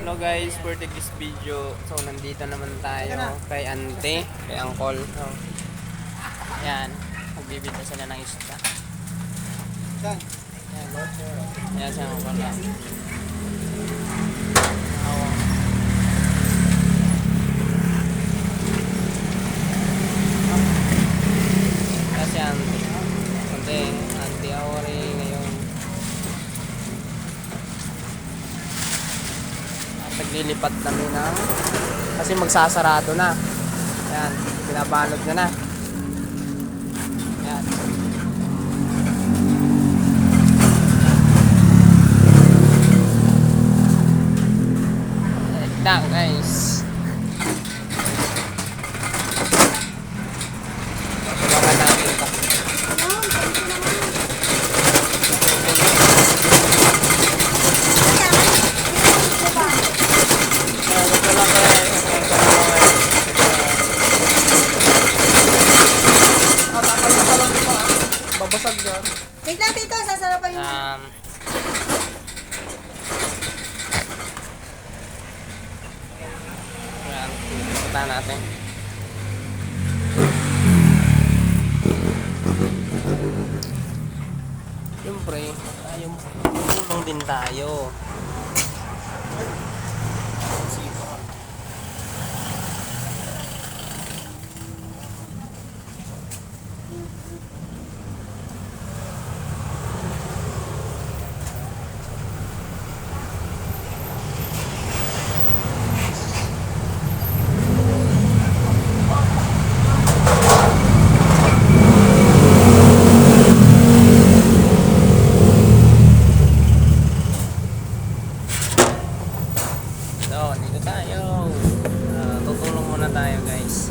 Hello guys, for this video. So nandito naman tayo kay Ante, kay Angkol. So, yan, magbibita sila ng isda. Yan, yan siya Angkol. Kasi Ante Aori ngayon. Naglilipat kami ng kasi magsasarado na. Yan, binabalot na. Yan. Ekdang guys. Abangan natin ito. Babasag yan. Wait lang dito, sasarapan mo. Yan, punta natin. Siyempre, tulong din tayo. So, dito tayo. Tutulong muna tayo guys.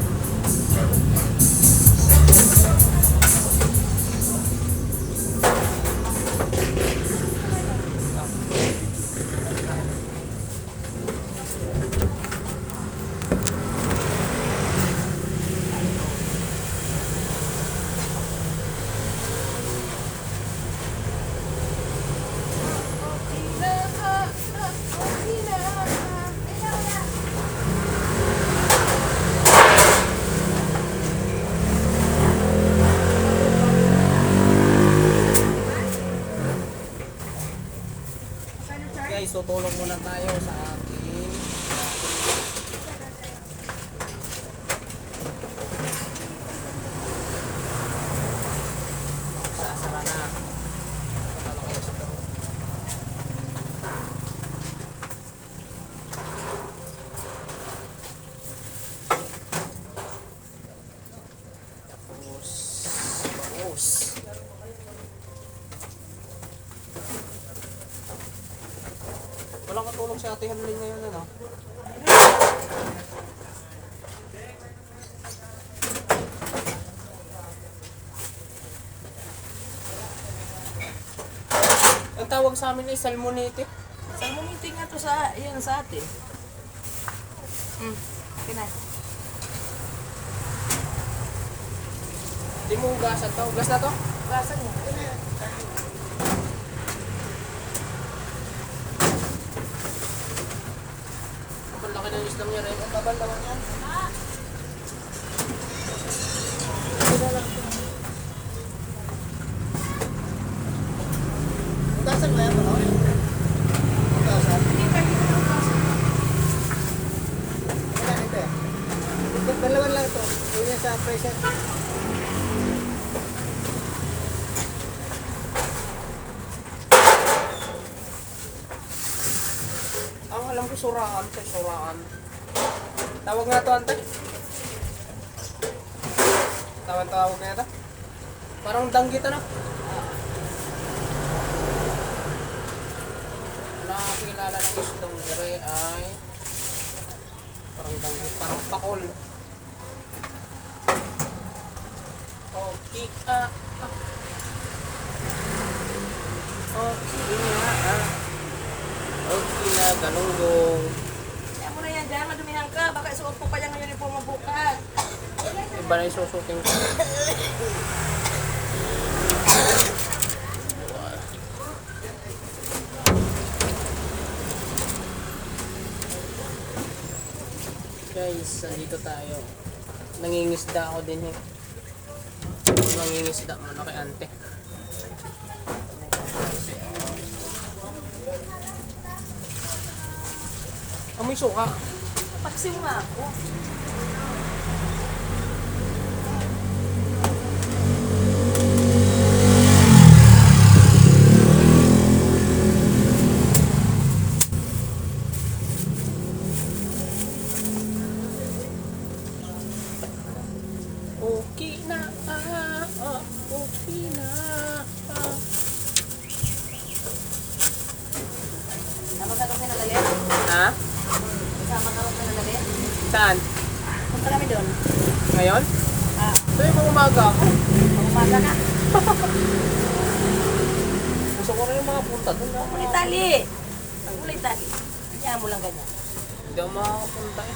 Guys, tutulong muna tayo sa ating sasara na. Tapos walang katulong si Ate Hanlin ngayon, ano? Ang tawag sa amin ay salmonite. Salmonite nga to sa, yan sa atin. Pinay. Hindi mo hugasan to. Hugas na to? Basan mo. Ang laki ng islam niya rin. Ang babal naman yan. Hugasan mo yan, ano? Hugasan? Ilan ito eh? Dalawan lang ito. Yun yan sa pressure. Ang alam ko suraan. Tawag nga ito, Ante. Tawag nga ito. Parang danggit, ano? Nakakilala ng isdong dire ay parang danggit, parang pakol. Okay, okay nga, okay na, galunggong. Kaya mo na yan dyan, madumihan ka. Baka isuot po pa yung uniform mo bukas. Iba na yung susuting ko. Guys, andito tayo. Nangingisda ako din eh. Nangingisda muna kay ante. Amoy suka. Paksiw nga ako. Okay na, okay na. Sama ka kasi nalalit? Ha? Sama ka kasi nalalit? Saan? Punta kami doon. Ngayon? Ah, Ito yung umaga ako. umaga na. Gusto ko rin yung mga punta doon. Kulay tali. Kulay tali. Kaya mo lang ganyan. Hindi ako makakapunta eh.